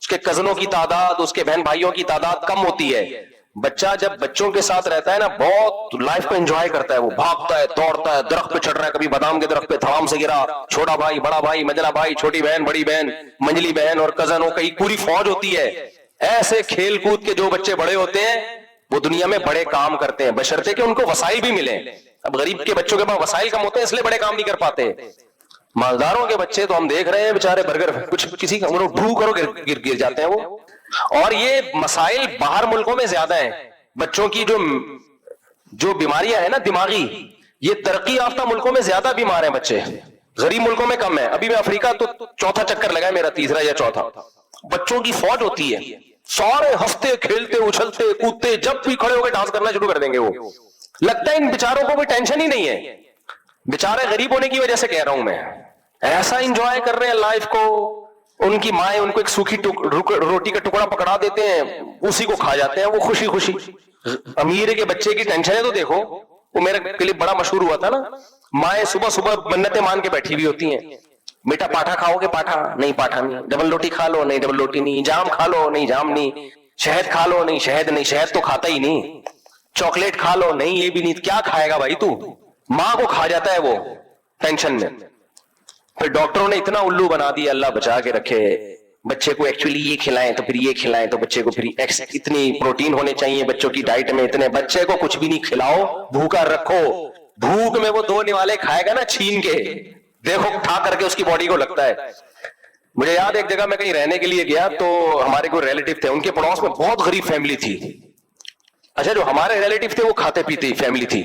اس کے کزنوں کی تعداد, اس کے بہن بھائیوں کی تعداد کم ہوتی ہے. بچہ جب بچوں کے ساتھ رہتا ہے نا, بہت لائف کو انجوائے کرتا ہے. وہ بھاگتا ہے, دوڑتا ہے, درخت پہ چڑھ رہا ہے, کبھی بادام کے درخت پہ دھڑام سے گرا, چھوٹا بھائی, بڑا بھائی, منجلا بھائی, چھوٹی بہن, بڑی بہن, منجلی بہن اور کزن, ہو کئی پوری فوج ہوتی ہے. ایسے کھیل کود کے جو بچے بڑے ہوتے ہیں وہ دنیا میں بڑے کام کرتے ہیں, بشرطے کہ ان کو وسائل بھی ملیں. اب غریب کے بچوں کے پاس وسائل کم ہوتے ہیں, اس لیے بڑے کام نہیں کر پاتے. مالداروں کے بچے تو ہم دیکھ رہے ہیں بیچارے برگر کچھ کسی کا ڈھو کرو گر جاتے ہیں وہ. اور یہ مسائل باہر ملکوں میں زیادہ ہیں. بچوں کی جو بیماریاں ہیں نا دماغی, یہ ترقی یافتہ ملکوں میں زیادہ بیمار ہیں بچے, غریب ملکوں میں کم ہے. ابھی میں افریقہ تو چوتھا چکر لگا ہے میرا, تیسرا یا چوتھا. بچوں کی فوج ہوتی ہے, سارے ہفتے کھیلتے اچھلتے کودتے, جب بھی کھڑے ہو کے ڈانس کرنا شروع کر دیں گے. وہ لگتا ہے ان بیچاروں کو کوئی ٹینشن ہی نہیں ہے. بیچارے غریب ہونے کی وجہ سے کہہ رہا ہوں میں, ایسا انجوائے کر رہے ہیں لائف کو. ان کی مائیں ان کو ایک سوکھی روٹی کا ٹکڑا پکڑا دیتے ہیں, اسی کو کھا جاتے ہیں وہ خوشی خوشی. امیر کے بچے کی ٹینشن ہے تو دیکھو, وہ میرا کلپ بڑا مشہور ہوا تھا نا, مائیں صبح صبح منتیں مان کے بیٹھی ہوئی ہوتی ہیں. بیٹا پاٹھا کھاؤ گے؟ پاٹھا نہیں, پاٹھا نہیں. ڈبل روٹی کھا لو؟ نہیں ڈبل روٹی نہیں. جام کھا لو؟ نہیں جام نہیں. شہد کھا لو؟ نہیں شہد نہیں, شہد تو کھاتا ہی نہیں. چاکلیٹ کھا لو؟ نہیں یہ بھی نہیں. کیا کھائے گا بھائی تو؟ ماں کو کھا جاتا ہے وہ ٹینشن میں. پھر ڈاکٹروں نے اتنا الو بنا دیا, اللہ بچا کے رکھے. بچے کو ایکچولی یہ کھلائیں تو پھر یہ کھلائیں, تو بچے کو پھر اتنی پروٹین ہونے چاہیے بچوں کی ڈائٹ میں, اتنے. بچے کو کچھ بھی نہیں کھلاؤ, بھوکا رکھو. بھوک میں وہ 2 نوالے کھائے گا نا چھین کے, دیکھو ٹھا کر کے اس کی باڈی کو لگتا ہے. مجھے یاد ایک جگہ میں کہیں رہنے کے لیے گیا تو ہمارے کوئی ریلیٹو تھے, ان کے پڑوس میں بہت غریب فیملی تھی. اچھا جو ہمارے ریلیٹو تھے وہ کھاتے پیتے فیملی تھی,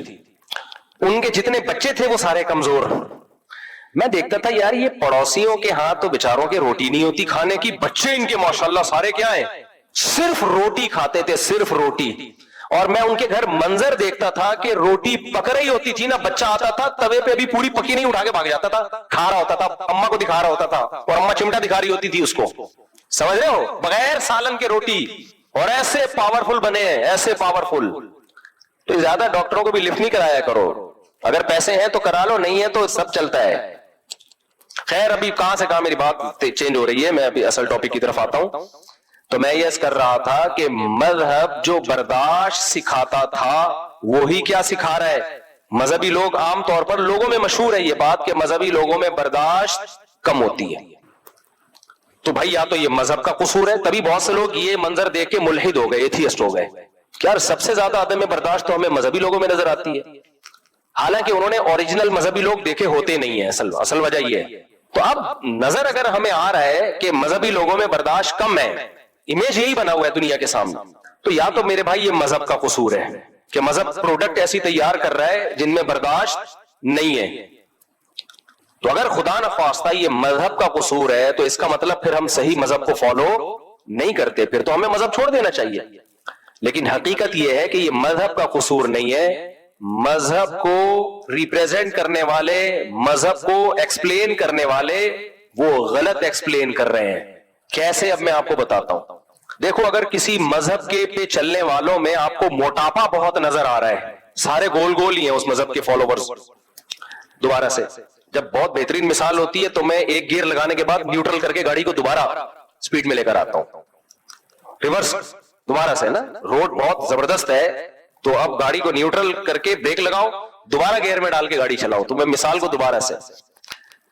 ان کے جتنے بچے تھے وہ سارے کمزور. میں دیکھتا تھا یار یہ پڑوسیوں کے ہاں تو بیچاروں کے روٹی نہیں ہوتی کھانے کی, بچے ان کے ماشاءاللہ سارے کیا ہیں, صرف روٹی کھاتے تھے, صرف روٹی. اور میں ان کے گھر منظر دیکھتا تھا کہ روٹی پک رہی ہوتی تھی نا, بچہ آتا تھا توے پہ بھی پوری پکی نہیں اٹھا کے بھاگ جاتا تھا, کھا رہا ہوتا تھا, اما کو دکھا رہا ہوتا تھا, اور اما چمٹا دکھا رہی ہوتی تھی اس کو. سمجھ رہے ہو, بغیر سالن کے روٹی. اور ایسے پاورفل بنے ہیں, ایسے پاورفل. تو زیادہ ڈاکٹروں کو بھی لفٹ نہیں کرایا کرو, اگر پیسے ہیں تو کرا لو, نہیں ہے تو سب چلتا ہے. خیر ابھی کہاں سے کہاں میری بات چینج ہو رہی ہے, میں ابھی اصل ٹاپک کی طرف آتا ہوں. تو میں یہ کر رہا تھا کہ مذہب جو برداشت سکھاتا تھا وہی کیا سکھا رہا ہے. مذہبی لوگ عام طور پر, لوگوں میں مشہور ہے یہ بات کہ مذہبی لوگوں میں برداشت کم ہوتی ہے. تو بھائی یا تو یہ مذہب کا قصور ہے, تبھی بہت سے لوگ یہ منظر دیکھ کے ملحد ہو گئے, ایتھیسٹ ہو گئے. یار سب سے زیادہ عدم برداشت تو ہمیں مذہبی لوگوں میں نظر آتی ہے, حالانکہ انہوں نے اوریجنل مذہبی لوگ دیکھے ہوتے نہیں ہیں. اصل وجہ یہ ہے. تو اب نظر اگر ہمیں آ رہا ہے کہ مذہبی لوگوں میں برداشت کم ہے, امیج یہی بنا ہوا ہے دنیا کے سامنے, تو یا تو میرے بھائی یہ مذہب کا قصور ہے کہ مذہب پروڈکٹ ایسی تیار کر رہا ہے جن میں برداشت نہیں ہے. تو اگر خدا نخواستہ یہ مذہب کا قصور ہے تو اس کا مطلب پھر ہم صحیح مذہب کو فالو نہیں کرتے, پھر تو ہمیں مذہب چھوڑ دینا چاہیے. لیکن حقیقت یہ ہے کہ یہ مذہب کا قصور نہیں ہے, مذہب کو ریپریزنٹ کرنے والے, مذہب کو ایکسپلین کرنے والے وہ غلط ایکسپلین کر رہے ہیں. کیسے؟ اب میں آپ کو بتاتا ہوں. دیکھو اگر کسی مذہب کے پہ چلنے والوں میں آپ کو موٹاپا بہت نظر آ رہا ہے, سارے گول گول ہی ہیں اس مذہب کے فالوورز. دوبارہ سے جب بہت بہترین مثال ہوتی ہے تو میں ایک گیئر لگانے کے بعد نیوٹرل کر کے گاڑی کو دوبارہ سپیڈ میں لے کر آتا ہوں, ریورس دوبارہ سے نا. روڈ بہت زبردست ہے تو اب گاڑی کو نیوٹرل کر کے بریک لگاؤ, دوبارہ گیئر میں ڈال کے گاڑی چلاؤ. تو میں مثال کو دوبارہ سے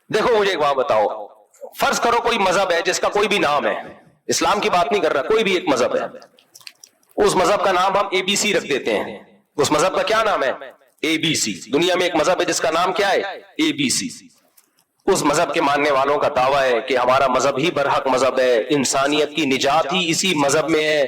دیکھو. مجھے ایک بات بتاؤ, فرض کرو کوئی مذہب ہے جس کا کوئی بھی نام ہے, اسلام کی بات نہیں کر رہا, کوئی بھی ایک مذہب ہے, اس مذہب کا نام ہم اے بی سی رکھ دیتے ہیں. اس مذہب کا کیا نام ہے؟ اے بی سی. دنیا میں ایک مذہب ہے جس کا نام کیا ہے؟ اے بی سی. اس مذہب کے ماننے والوں کا دعویٰ ہے کہ ہمارا مذہب ہی برحق مذہب ہے، انسانیت کی نجات ہی اسی مذہب میں ہے،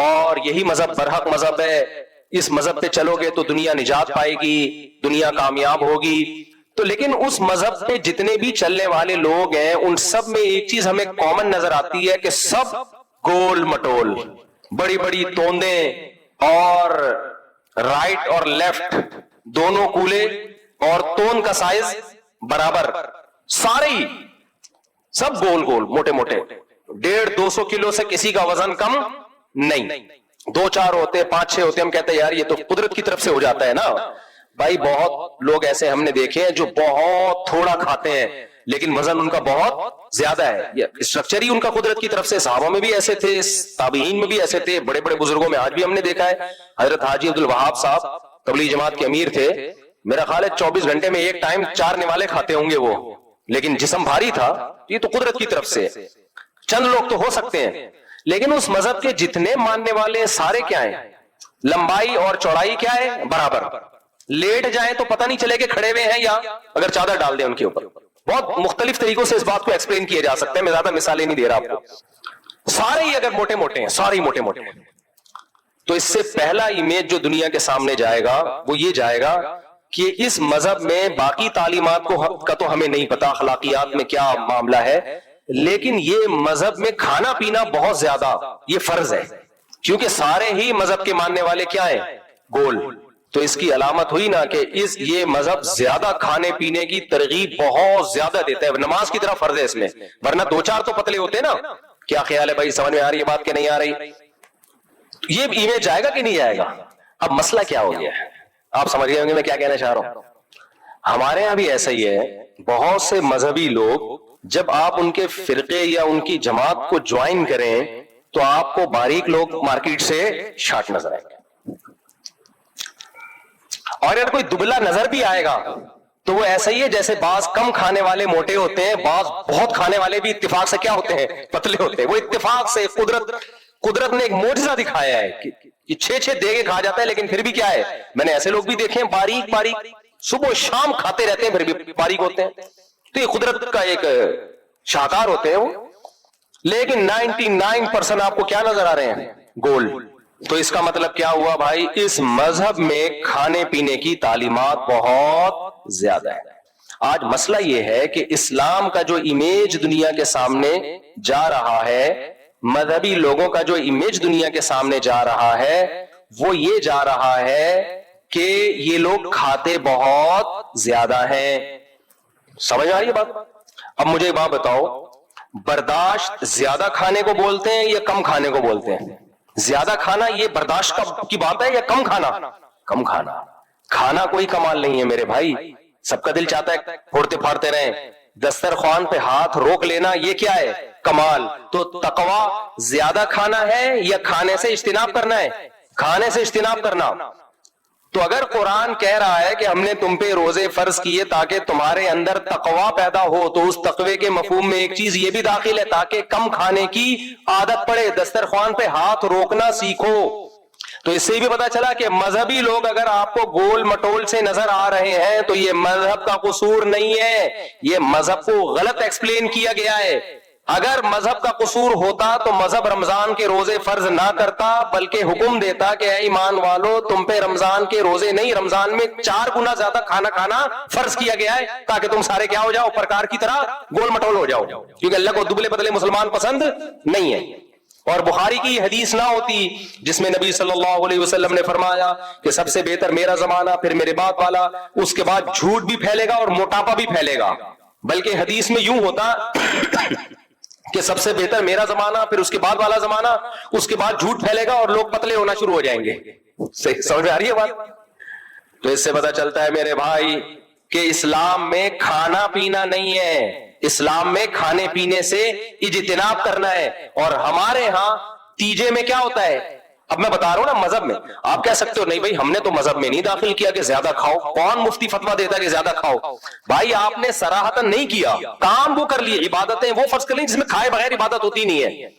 اور یہی مذہب برحق مذہب ہے، اس مذہب پہ چلو گے تو دنیا نجات پائے گی، دنیا کامیاب ہوگی۔ تو لیکن اس مذہب پہ جتنے بھی چلنے والے لوگ ہیں ان سب میں ایک چیز ہمیں کامن نظر آتی ہے کہ سب گول مٹول، بڑی بڑی توندیں، اور رائٹ اور لیفٹ دونوں کولے، اور تون کا سائز برابر، سارے ہی سب گول گول موٹے موٹے، 150-200 کلو سے کسی کا وزن کم نہیں، 2-4 ہوتے 5-6 ہوتے، ہم کہتے ہیں یار یہ تو قدرت کی طرف سے ہو جاتا ہے نا۔ بھائی بہت لوگ ایسے ہم نے دیکھے ہیں جو بہت تھوڑا کھاتے ہیں لیکن وزن ان کا بہت زیادہ ہے، یہ اسٹرکچر ہی ان کا قدرت کی طرف سے۔ صحابہ میں بھی ایسے تھے، تابعین میں بھی ایسے تھے، بڑے بڑے بزرگوں میں آج بھی ہم نے دیکھا ہے۔ حضرت حاجی عبدالوہاب صاحب تبلیغ جماعت کے امیر تھے، میرا خیال ہے 24 گھنٹے میں ایک ٹائم 4 نوالے کھاتے ہوں گے وہ، لیکن جسم بھاری تھا۔ یہ تو قدرت کی طرف سے، چند لوگ تو ہو سکتے ہیں، لیکن اس مذہب کے جتنے ماننے والے سارے کیا ہیں، لمبائی اور چوڑائی کیا ہے، برابر۔ لیٹ جائیں تو پتہ نہیں چلے کہ کھڑے ہوئے ہیں یا اگر چادر ڈال دیں ان کے اوپر۔ بہت مختلف طریقوں سے اس بات کو ایکسپلین کیا جا سکتا ہے، میں زیادہ مثالیں نہیں دے رہا آپ کو۔ سارے ہی اگر موٹے موٹے ہیں، سارے ہی موٹے موٹے، تو اس سے پہلا امیج جو دنیا کے سامنے جائے گا وہ یہ جائے گا کہ اس مذہب میں باقی تعلیمات کا تو ہمیں نہیں پتا، اخلاقیات میں کیا معاملہ ہے، لیکن یہ مذہب میں کھانا پینا بہت زیادہ یہ فرض ہے، کیونکہ سارے ہی مذہب کے ماننے والے کیا ہیں، گول۔ تو اس کی علامت ہوئی نا کہ یہ مذہب زیادہ کھانے پینے کی ترغیب بہت زیادہ دیتا ہے، نماز کی طرح فرض ہے اس میں، ورنہ 2-4 تو پتلے ہوتے ہیں نا۔ کیا خیال ہے بھائی، سمجھ میں آ رہی ہے بات کہ نہیں آ رہی؟ یہ امیج جائے گا کہ نہیں جائے گا؟ اب مسئلہ کیا ہو گیا ہے، آپ سمجھ گئے ہوں گے میں کیا کہنا چاہ رہا ہوں۔ ہمارے یہاں بھی ایسا ہی ہے، بہت سے مذہبی لوگ جب آپ ان کے فرقے یا ان کی جماعت کو جوائن کریں تو آپ کو باریک لوگ مارکیٹ سے شارٹ نظر آئیں گے، اور اگر کوئی دبلا نظر بھی آئے گا تو وہ ایسا ہی ہے جیسے بعض کم کھانے والے موٹے ہوتے ہیں، بعض بہت کھانے والے بھی اتفاق سے کیا ہوتے ہیں، پتلے ہوتے ہیں۔ وہ اتفاق سے قدرت نے ایک معجزہ دکھایا ہے کہ 6 دے کے کھا جاتا ہے، لیکن پھر بھی کیا ہے، میں نے ایسے لوگ بھی دیکھے ہیں باریک باریک، صبح شام کھاتے رہتے ہیں پھر بھی باریک ہوتے ہیں۔ تو یہ قدرت کا ایک شاہکار ہوتے ہیں وہ، لیکن 99% آپ کو کیا نظر آ رہے ہیں، گول۔ تو اس کا مطلب کیا ہوا بھائی، اس مذہب میں کھانے پینے کی تعلیمات بہت زیادہ ہے۔ آج مسئلہ یہ ہے کہ اسلام کا جو امیج دنیا کے سامنے جا رہا ہے، مذہبی لوگوں کا جو امیج دنیا کے سامنے جا رہا ہے، وہ یہ جا رہا ہے کہ یہ لوگ کھاتے بہت زیادہ ہیں۔ سمجھ آ رہی ہے بات؟ اب مجھے بات بتاؤ، برداشت زیادہ کھانے کو بولتے ہیں یا کم کھانے کو بولتے ہیں؟ زیادہ کھانا یہ برداشت کی بات ہے یا کم کھانا؟ کم کھانا۔ کھانا کوئی کمال نہیں ہے میرے بھائی، سب کا دل چاہتا ہے پھوڑتے پھاڑتے رہیں، دسترخوان پہ ہاتھ روک لینا یہ کیا ہے، کمال۔ تو تقویٰ زیادہ کھانا ہے یا کھانے سے اجتناب کرنا ہے؟ کھانے سے اجتناب کرنا۔ تو اگر قرآن کہہ رہا ہے کہ ہم نے تم پہ روزے فرض کیے تاکہ تمہارے اندر تقویٰ پیدا ہو، تو اس تقوی کے مفہوم میں ایک چیز یہ بھی داخل ہے تاکہ کم کھانے کی عادت پڑے، دسترخوان پہ ہاتھ روکنا سیکھو۔ تو اس سے بھی پتا چلا کہ مذہبی لوگ اگر آپ کو گول مٹول سے نظر آ رہے ہیں تو یہ مذہب کا قصور نہیں ہے، یہ مذہب کو غلط ایکسپلین کیا گیا ہے۔ اگر مذہب کا قصور ہوتا تو مذہب رمضان کے روزے فرض نہ کرتا، بلکہ حکم دیتا کہ اے ایمان والو تم پہ رمضان کے روزے نہیں، رمضان میں 4 گنا زیادہ کھانا کھانا فرض کیا گیا ہے تاکہ تم سارے کیا ہو جاؤ، پرکار کی طرح گول مٹول ہو جاؤ، کیونکہ اللہ کو دبلے پتلے مسلمان پسند نہیں ہے۔ اور بخاری کی حدیث نہ ہوتی جس میں نبی صلی اللہ علیہ وسلم نے فرمایا کہ سب سے بہتر میرا زمانہ، پھر میرے بعد والا، اس کے بعد جھوٹ بھی پھیلے گا اور موٹاپا بھی پھیلے گا، بلکہ حدیث میں یوں ہوتا کہ سب سے بہتر میرا زمانہ، پھر اس کے بعد والا زمانہ، اس کے بعد جھوٹ پھیلے گا اور لوگ پتلے ہونا شروع ہو جائیں گے۔ سمجھ میں آ رہی ہے بات؟ تو اس سے پتا چلتا ہے میرے بھائی کہ اسلام میں کھانا پینا نہیں ہے، اسلام میں کھانے پینے سے اجتناب کرنا ہے۔ اور ہمارے ہاں تیجے میں کیا ہوتا ہے، اب میں بتا رہا ہوں نا مذہب میں، آپ کہہ سکتے ہو نہیں بھائی ہم نے تو مذہب میں نہیں داخل کیا کہ زیادہ کھاؤ، کون مفتی فتویٰ دیتا کہ زیادہ کھاؤ؟ بھائی آپ نے صراحتاً نہیں کیا، کام وہ کر لیے، عبادتیں وہ فرض کر لی جس میں کھائے بغیر عبادت ہوتی نہیں ہے۔